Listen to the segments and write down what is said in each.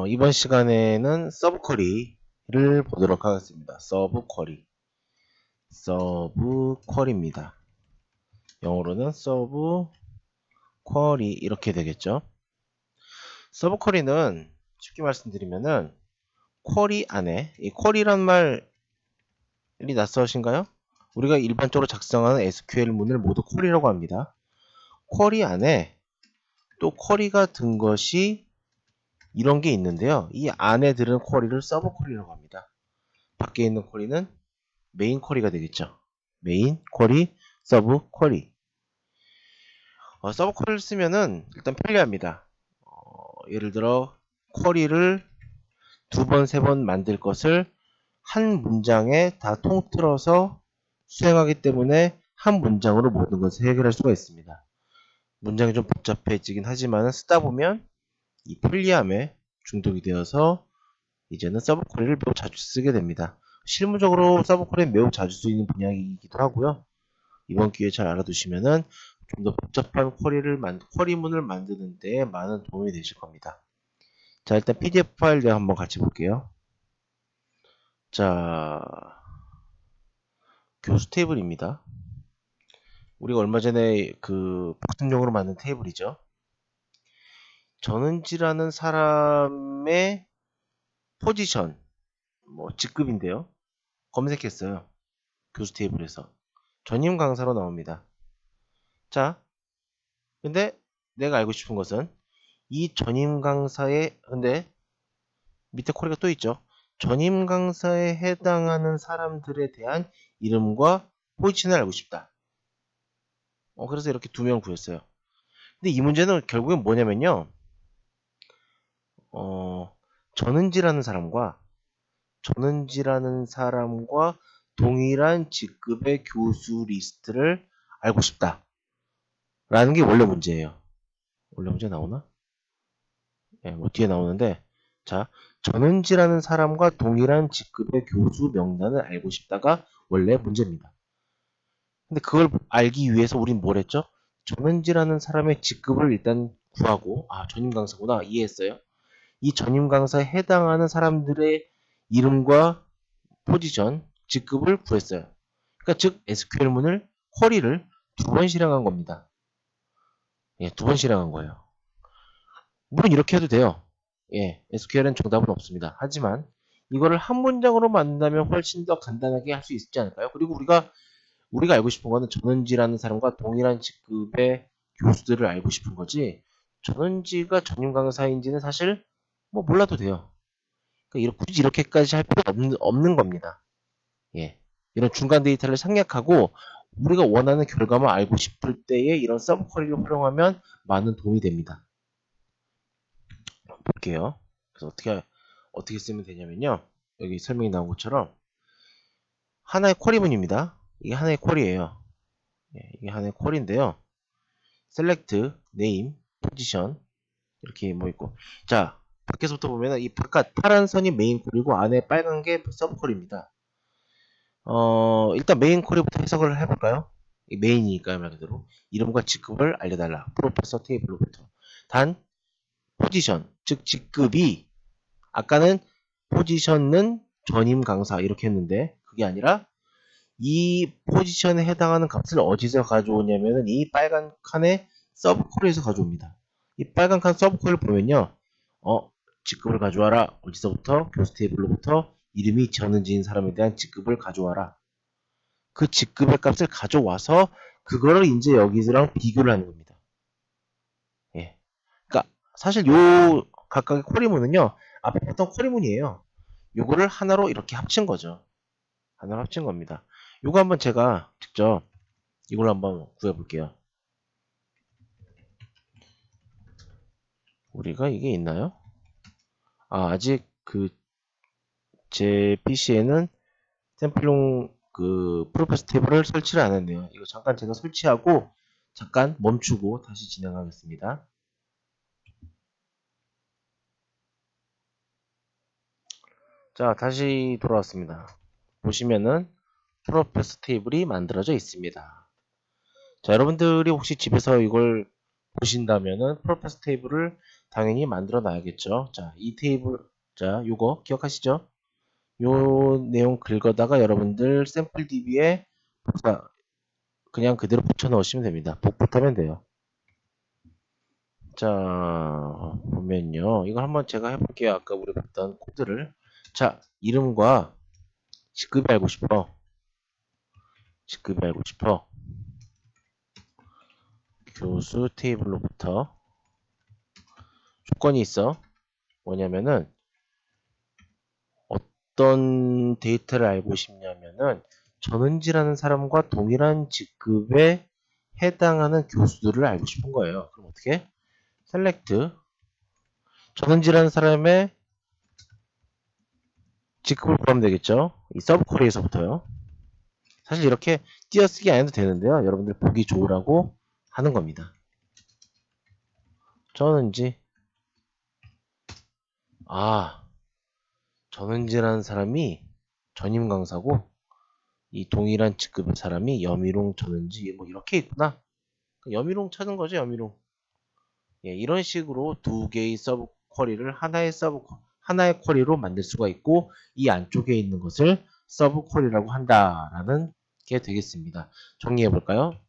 이번 시간에는 서브 쿼리를 보도록 하겠습니다. 서브 쿼리입니다. 영어로는 서브 쿼리 이렇게 되겠죠. 서브 쿼리는 쉽게 말씀드리면은 쿼리 안에 이 쿼리란 말이 낯서신가요? 우리가 일반적으로 작성하는 SQL 문을 모두 쿼리라고 합니다. 쿼리 안에 또 쿼리가 든 것이 이런 게 있는데요. 이 안에 들은 쿼리를 서브 쿼리라고 합니다. 밖에 있는 쿼리는 메인 쿼리가 되겠죠. 메인 쿼리, 서브 쿼리. 서브 쿼리를 쓰면은 일단 편리합니다. 예를 들어 쿼리를 두 번, 세 번 만들 것을 한 문장에 다 통틀어서 수행하기 때문에 한 문장으로 모든 것을 해결할 수가 있습니다. 문장이 좀 복잡해지긴 하지만 쓰다 보면 이 편리함에 중독이 되어서 이제는 서브 쿼리를 매우 자주 쓰게 됩니다. 실무적으로 서브 쿼리는 매우 자주 쓰이는 분야이기도 하고요. 이번 기회에 잘 알아두시면은 좀 더 복잡한 쿼리문을 만드는 데 많은 도움이 되실 겁니다. 자, 일단 PDF 파일 내가 한번 같이 볼게요. 자, 교수 테이블입니다. 우리가 얼마 전에 그 박등용으로 만든 테이블이죠. 전은지라는 사람의 포지션, 직급인데요. 검색했어요. 교수 테이블에서. 전임 강사로 나옵니다. 자, 근데 내가 알고 싶은 것은 이 전임 강사의, 근데 밑에 코리가 또 있죠. 전임 강사에 해당하는 사람들에 대한 이름과 포지션을 알고 싶다. 그래서 이렇게 두 명을 구했어요. 근데 이 문제는 결국엔 뭐냐면요. 전은지라는 사람과 동일한 직급의 교수 리스트를 알고 싶다. 라는 게 원래 문제예요. 원래 문제 나오나? 네, 뒤에 나오는데, 자, 전은지라는 사람과 동일한 직급의 교수 명단을 알고 싶다가 원래 문제입니다. 근데 그걸 알기 위해서 우린 뭘 했죠? 전은지라는 사람의 직급을 일단 구하고, 전임 강사구나. 이해했어요? 이 전임 강사에 해당하는 사람들의 이름과 포지션, 직급을 구했어요. 그러니까 즉 SQL문을 쿼리를 두 번 실행한 겁니다. 예, 두 번 실행한 거예요. 물론 이렇게 해도 돼요. 예, SQL은 정답은 없습니다. 하지만 이거를 한 문장으로 만든다면 훨씬 더 간단하게 할 수 있지 않을까요? 그리고 우리가 알고 싶은 거는 전은지라는 사람과 동일한 직급의 교수들을 알고 싶은 거지, 전은지가 전임 강사인지는 사실 몰라도 돼요. 그러니까 굳이 이렇게까지 할 필요 없는 겁니다. 예, 이런 중간 데이터를 생략하고 우리가 원하는 결과만 알고 싶을 때에 이런 서브 쿼리를 활용하면 많은 도움이 됩니다. 볼게요. 그래서 어떻게 쓰면 되냐면요. 여기 설명이 나온 것처럼 하나의 쿼리문입니다. 이게 하나의 쿼리예요. 예, 이게 하나의 쿼리인데요. select, name, position 이렇게 있고, 자, 밖에서부터 보면 이 바깥 파란 선이 메인 쿼리고 안에 빨간 게 서브 쿼리입니다. 일단 메인 쿼리부터 해석을 해볼까요? 이 메인이니까요, 말 그대로. 이름과 직급을 알려달라. 프로페서 테이블로부터. 단, 포지션, 즉 직급이 아까는 포지션은 전임 강사 이렇게 했는데 그게 아니라 이 포지션에 해당하는 값을 어디서 가져오냐면은 이 빨간 칸의 서브 쿼리에서 가져옵니다. 이 빨간 칸 서브 쿼리를 보면요. 직급을 가져와라. 어디서부터? 교수 테이블로부터 이름이 전은지인 사람에 대한 직급을 가져와라. 그 직급의 값을 가져와서 그거를 이제 여기서랑 비교를 하는 겁니다. 예. 그러니까 사실 요 각각의 쿼리문은요. 앞에 봤던 쿼리문이에요. 요거를 하나로 이렇게 합친 거죠. 하나로 합친 겁니다. 요거 한번 제가 직접 이걸로 한번 구해볼게요. 우리가 이게 있나요? 아직 제 PC에는 샘플용 프로페스 테이블을 설치를 안 했네요. 이거 잠깐 제가 설치하고 잠깐 멈추고 다시 진행하겠습니다. 자, 다시 돌아왔습니다. 보시면은 프로페스 테이블이 만들어져 있습니다. 자, 여러분들이 혹시 집에서 이걸 보신다면은 프로페스 테이블을 당연히 만들어 놔야겠죠. 자, 이 테이블, 자, 요거 기억하시죠? 요 내용 긁어다가 여러분들 샘플 DB에 그냥 그대로 붙여 넣으시면 됩니다. 복붙하면 돼요. 자, 보면요. 이거 한번 제가 해볼게요. 아까 우리 봤던 코드를. 자, 이름과 직급이 알고 싶어. 직급이 알고 싶어. 교수 테이블로부터 조건이 있어. 뭐냐면은 어떤 데이터를 알고 싶냐면은 전은지라는 사람과 동일한 직급에 해당하는 교수들을 알고 싶은 거예요. 그럼 어떻게? 셀렉트 전은지라는 사람의 직급을 구하면 되겠죠. 이 서브 쿼리에서부터요. 사실 이렇게 띄어쓰기 안 해도 되는데요. 여러분들 보기 좋으라고 하는 겁니다. 전은지 전은지라는 사람이 전임 강사고 이 동일한 직급의 사람이 여미롱 전은지 뭐 이렇게 있구나. 여미롱 찾은 거죠, 여미롱. 예, 이런 식으로 두 개의 서브 쿼리를 하나의 쿼리로 만들 수가 있고 이 안쪽에 있는 것을 서브 쿼리라고 한다라는 게 되겠습니다. 정리해 볼까요?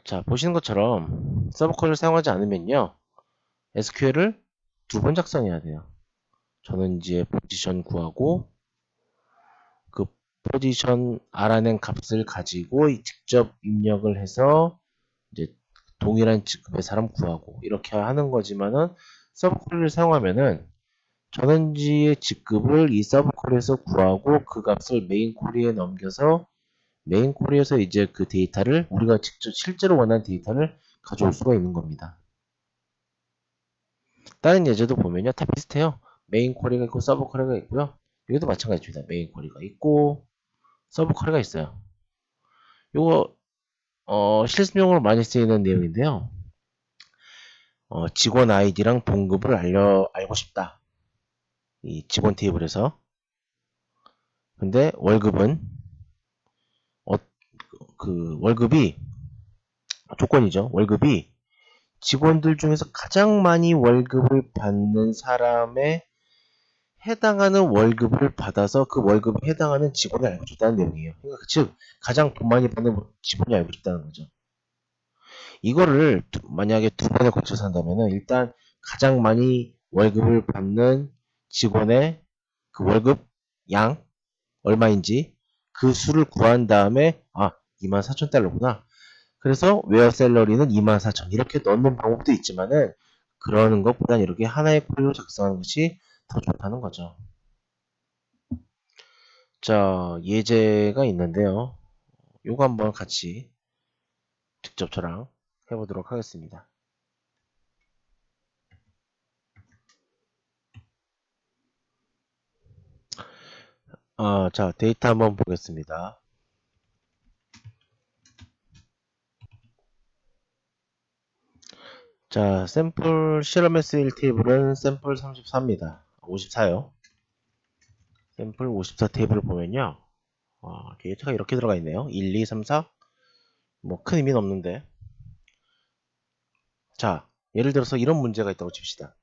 자, 보시는 것처럼 서브 쿼리를 사용하지 않으면요. SQL을 두 번 작성해야 돼요. 전원지의 포지션 구하고 그 포지션 알아낸 값을 가지고 직접 입력을 해서 이제 동일한 직급의 사람 구하고 이렇게 하는 거지만은 서브 쿼리를 사용하면은 전원지의 직급을 이 서브 쿼리에서 구하고 그 값을 메인 쿼리에 넘겨서 메인 쿼리에서 이제 그 데이터를 우리가 직접 실제로 원하는 데이터를 가져올 수가 있는 겁니다. 다른 예제도 보면요. 다 비슷해요. 메인 쿼리가 있고 서브 쿼리가 있고요. 여기도 마찬가지입니다. 메인 쿼리가 있고 서브 쿼리가 있어요. 요거 실습용으로 많이 쓰이는 내용인데요. 직원 아이디랑 봉급을 알고 싶다. 이 직원 테이블에서. 근데 월급은 그 월급이 조건이죠. 월급이 직원들 중에서 가장 많이 월급을 받는 사람의 해당하는 월급을 받아서 그 월급에 해당하는 직원을 알고 싶다는 내용이에요. 그러니까 즉 가장 돈 많이 받는 직원이 알고 싶다는 거죠. 이거를 만약에 두 번에 걸쳐서 한다면은 일단 가장 많이 월급을 받는 직원의 그 월급 양 얼마인지 그 수를 구한 다음에 24,000달러구나. 그래서 웨어 샐러리는 24,000 이렇게 넣는 방법도 있지만은 그러는 것보다는 이렇게 하나의 쿼리로 작성하는 것이 더 좋다는 거죠. 자, 예제가 있는데요. 요거 한번 같이 직접 저랑 해보도록 하겠습니다. 자, 데이터 한번 보겠습니다. 자, 샘플 실험의 쓰일 테이블은 샘플 34입니다. 54요. 샘플 54 테이블을 보면요. 데이터가 이렇게 들어가 있네요. 1, 2, 3, 4. 뭐 큰 의미는 없는데. 자, 예를 들어서 이런 문제가 있다고 칩시다.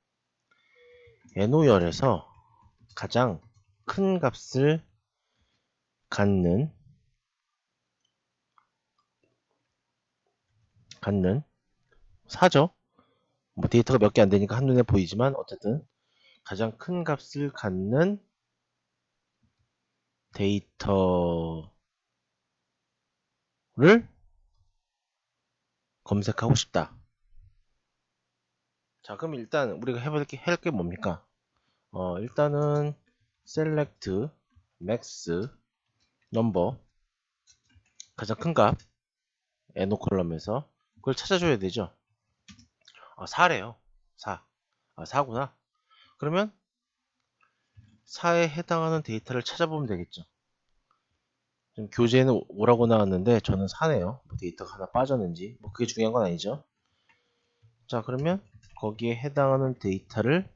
NO열에서 가장 큰 값을 갖는 4죠. 뭐 데이터가 몇 개 안 되니까 한눈에 보이지만 어쨌든 가장 큰 값을 갖는 데이터를 검색하고 싶다. 자, 그럼 일단 우리가 할 게 뭡니까? 일단은 select max number 가장 큰 값 NO 컬럼에서 그걸 찾아줘야 되죠. 4래요. 4. 4구나. 그러면 4에 해당하는 데이터를 찾아보면 되겠죠. 지금 교재에는 5라고 나왔는데 저는 4네요. 뭐 데이터가 하나 빠졌는지 뭐 그게 중요한 건 아니죠. 자, 그러면 거기에 해당하는 데이터를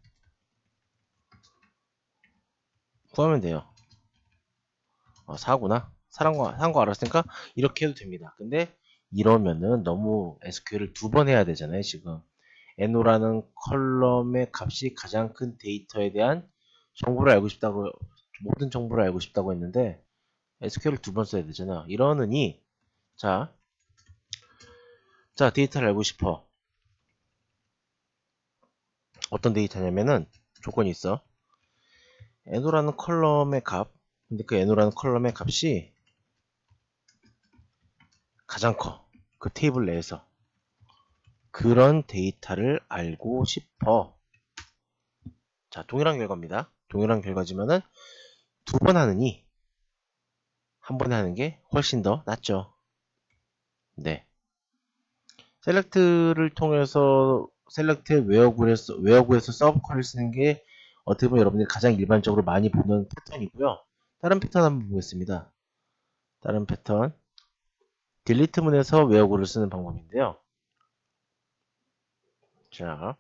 구하면 돼요. 4구나. 4란 거 알았으니까 이렇게 해도 됩니다. 근데 이러면은 너무 SQL을 두 번 해야 되잖아요, 지금. NO라는 컬럼의 값이 가장 큰 데이터에 대한 정보를 알고 싶다고, 모든 정보를 알고 싶다고 했는데, SQL을 두 번 써야 되잖아. 이러느니, 자, 데이터를 알고 싶어. 어떤 데이터냐면은, 조건이 있어. NO라는 컬럼의 값, 근데 그 NO라는 컬럼의 값이 가장 커. 그 테이블 내에서. 그런 데이터를 알고 싶어. 자, 동일한 결과입니다. 동일한 결과지만은 두 번 하느니 한 번에 하는 게 훨씬 더 낫죠. 네. 셀렉트를 통해서 셀렉트의 웨어구에서 서브쿼리를 쓰는 게 어떻게 보면 여러분들이 가장 일반적으로 많이 보는 패턴이고요. 다른 패턴 한번 보겠습니다. 다른 패턴. 딜리트 문에서 웨어구를 쓰는 방법인데요. 자,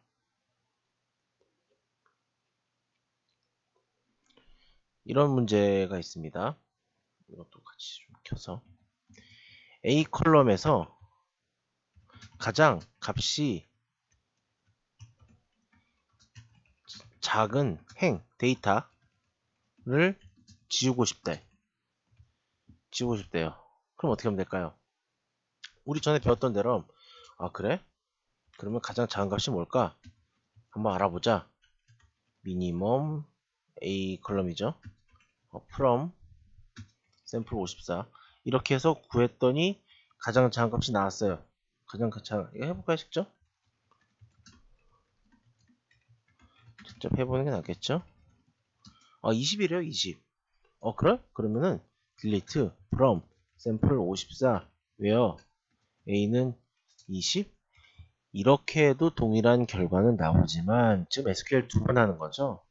이런 문제가 있습니다. 이것도 같이 좀 켜서 A 컬럼에서 가장 값이 작은 데이터를 지우고 싶대요. 그럼 어떻게 하면 될까요? 우리 전에 배웠던 대로, 아 그래? 그러면 가장 작은 값이 뭘까? 한번 알아보자. 미니멈 A 컬럼이죠. from 샘플 54 이렇게 해서 구했더니 가장 작은 값이 나왔어요. 가장 작은, 이거 해볼까요? 직접 해보는 게 낫겠죠? 20이래요. 20. 그래? 그러면은 delete from 샘플 54 where a는 20 이렇게 해도 동일한 결과는 나오지만 지금 SQL 두 번 하는 거죠.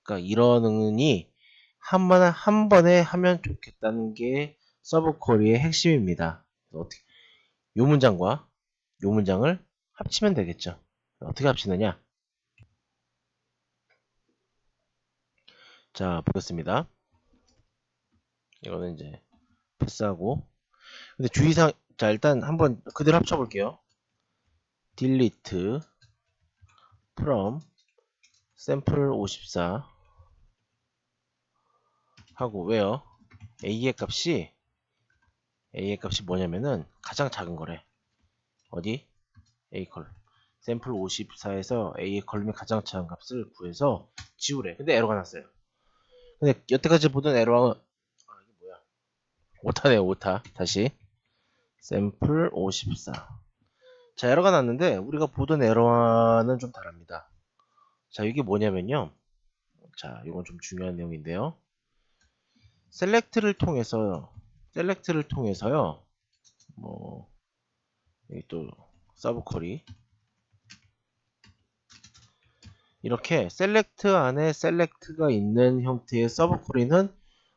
그러니까 이러느니 한 번에 하면 좋겠다는 게 서브 쿼리의 핵심입니다. 어떻게 요 문장과 요 문장을 합치면 되겠죠. 어떻게 합치느냐? 자, 보겠습니다. 이거는 이제 패스하고 근데 주의사항 자 일단 한번 그대로 합쳐볼게요. delete from 샘플 54 하고 where a의 값이 뭐냐면은 가장 작은 거래. 어디? a 컬 샘플 54에서 a의 컬럼이 가장 작은 값을 구해서 지우래. 근데 에러가 났어요. 근데 여태까지 보던 에러가 이게 뭐야? 오타네요. 오타. 다시 샘플 54. 자, 에러가 났는데 우리가 보던 에러와는 좀 다릅니다. 자, 이게 뭐냐면요. 자, 이건 좀 중요한 내용인데요. 셀렉트를 통해서요. 뭐 여기 또 서브 쿼리 이렇게 셀렉트 안에 셀렉트가 있는 형태의 서브 쿼리는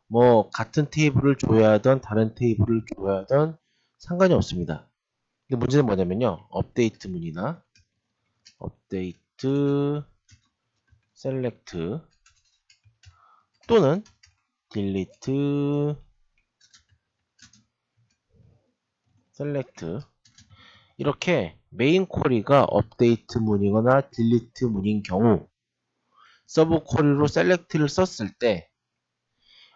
뭐 같은 테이블을 줘야 하던 다른 테이블을 줘야 하던 상관이 없습니다. 근데 문제는 뭐냐면요. 업데이트 문이나 업데이트 셀렉트 또는 딜리트 셀렉트 이렇게 메인 쿼리가 업데이트 문이거나 딜리트 문인 경우 서브 쿼리로 셀렉트를 썼을 때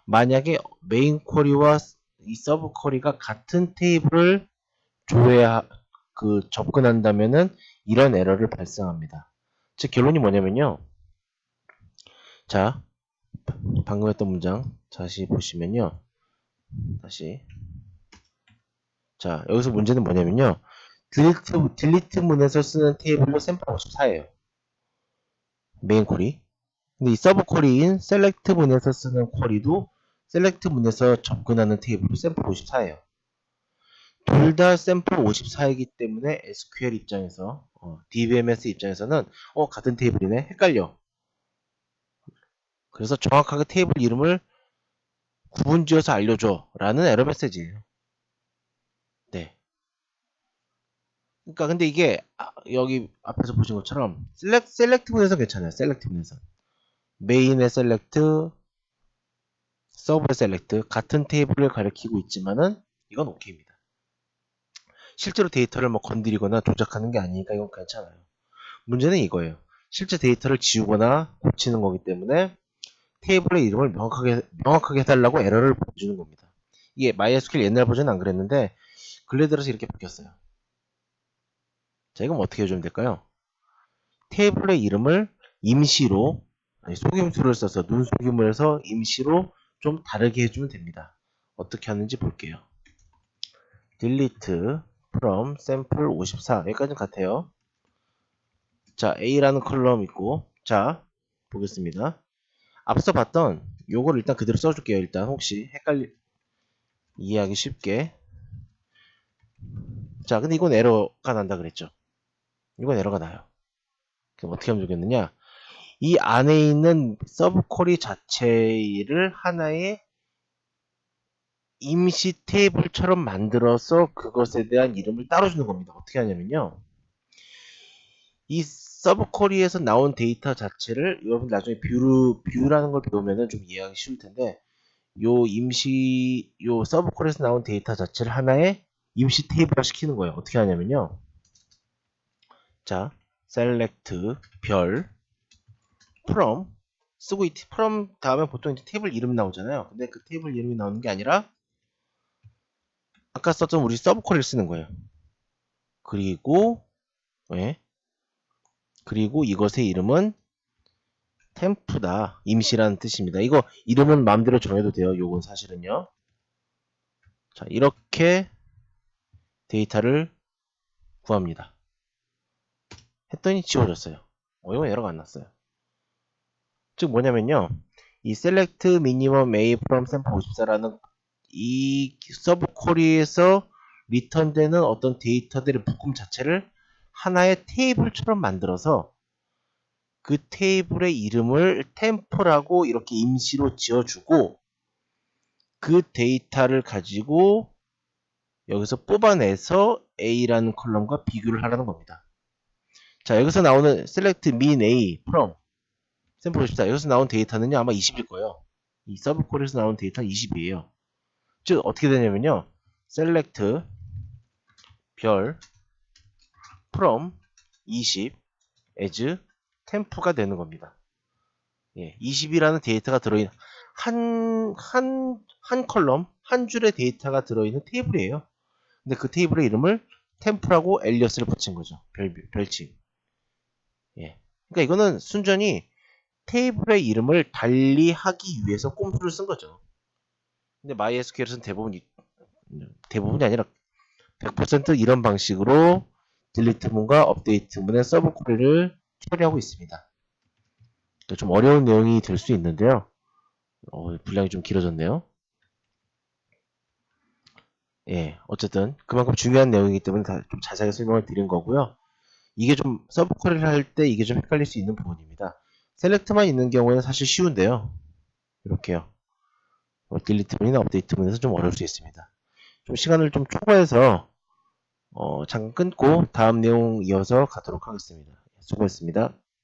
만약에 메인 쿼리와 이 서브 쿼리가 같은 테이블을 줘야 접근한다면은 이런 에러를 발생합니다. 즉 결론이 뭐냐면요. 자, 방금 했던 문장 다시 보시면요. 다시 자, 여기서 문제는 뭐냐면요. 딜리트 문에서 쓰는 테이블로 샘플 54예요. 메인 쿼리. 근데 이 서브 쿼리인 셀렉트 문에서 쓰는 쿼리도 셀렉트 문에서 접근하는 테이블로 샘플 54예요. 둘 다 샘플 54이기 때문에 SQL 입장에서 DBMS 입장에서는 같은 테이블이네 헷갈려. 그래서 정확하게 테이블 이름을 구분지어서 알려줘 라는 에러 메시지예요. 네. 그러니까 근데 이게 여기 앞에서 보신 것처럼 셀렉트 문에서 괜찮아요. 셀렉트 문에서 메인의 셀렉트 서브의 셀렉트 같은 테이블을 가리키고 있지만은 이건 오케이입니다. 실제로 데이터를 뭐 건드리거나 조작하는 게 아니니까 이건 괜찮아요. 문제는 이거예요. 실제 데이터를 지우거나 고치는 거기 때문에 테이블의 이름을 명확하게 해달라고 에러를 보여주는 겁니다. 이게 MySQL 옛날 버전은 안 그랬는데 근래 들어서 이렇게 바뀌었어요. 자, 이건 어떻게 해주면 될까요? 테이블의 이름을 임시로, 속임수를 써서 눈속임을 해서 임시로 좀 다르게 해주면 됩니다. 어떻게 하는지 볼게요. delete from sample 54 여기까지는 같아요. 자, A라는 컬럼 있고, 자, 보겠습니다. 앞서 봤던 요거를 일단 그대로 써줄게요. 일단 혹시 이해하기 쉽게. 자, 근데 이건 에러가 난다 그랬죠. 이건 에러가 나요. 그럼 어떻게 하면 좋겠느냐? 이 안에 있는 서브 쿼리 자체를 하나의 임시 테이블처럼 만들어서 그것에 대한 이름을 따로 주는 겁니다. 어떻게 하냐면요. 이 서브 쿼리에서 나온 데이터 자체를 여러분 나중에 뷰라는 걸 배우면은 좀 이해하기 쉬울 텐데 요 서브 쿼리에서 나온 데이터 자체를 하나의 임시 테이블화 시키는 거예요. 어떻게 하냐면요. 자, select 별 from 쓰고 이 from 다음에 보통 이제 테이블 이름 나오잖아요. 근데 그 테이블 이름이 나오는 게 아니라 아까 썼던 우리 서브 쿼리를 쓰는 거예요. 그리고 예. 그리고 이것의 이름은 템프다. 임시라는 뜻입니다. 이거 이름은 마음대로 정해도 돼요. 요건 사실은요. 자, 이렇게 데이터를 구합니다. 했더니 지워졌어요. 이건 에러가 안 났어요. 즉 뭐냐면요. 이 select minimum a from sample 54라는 이 서브 쿼리에서 리턴되는 어떤 데이터들의 묶음 자체를 하나의 테이블처럼 만들어서 그 테이블의 이름을 템프라고 이렇게 임시로 지어주고 그 데이터를 가지고 여기서 뽑아내서 A라는 컬럼과 비교를 하라는 겁니다. 자, 여기서 나오는 select min A from 샘플 54 여기서 나온 데이터는요 아마 20일 거예요. 이 서브 콜에서 나온 데이터는 20이에요. 즉 어떻게 되냐면요 select 별 from 20 as 템프가 되는 겁니다. 예, 20이라는 데이터가 들어있는 한 컬럼 한 줄의 데이터가 들어있는 테이블이에요. 근데 그 테이블의 이름을 템프라고 엘리어스를 붙인 거죠. 별칭. 예. 그러니까 이거는 순전히 테이블의 이름을 달리 하기 위해서 꼼수를 쓴 거죠. 근데 MySQL에서는 대부분이 아니라 100% 이런 방식으로 딜리트 문과 업데이트 문의 서브 쿼리를 처리하고 있습니다. 좀 어려운 내용이 될 수 있는데요. 분량이 좀 길어졌네요. 예, 어쨌든 그만큼 중요한 내용이기 때문에 좀 자세하게 설명을 드린 거고요. 이게 좀 서브 쿼리를 할 때 이게 좀 헷갈릴 수 있는 부분입니다. 셀렉트만 있는 경우에는 사실 쉬운데요. 이렇게요. 딜리트 문이나 업데이트 문에서 좀 어려울 수 있습니다. 좀 시간을 좀 초과해서 잠깐 끊고 다음 내용 이어서 가도록 하겠습니다. 수고했습니다.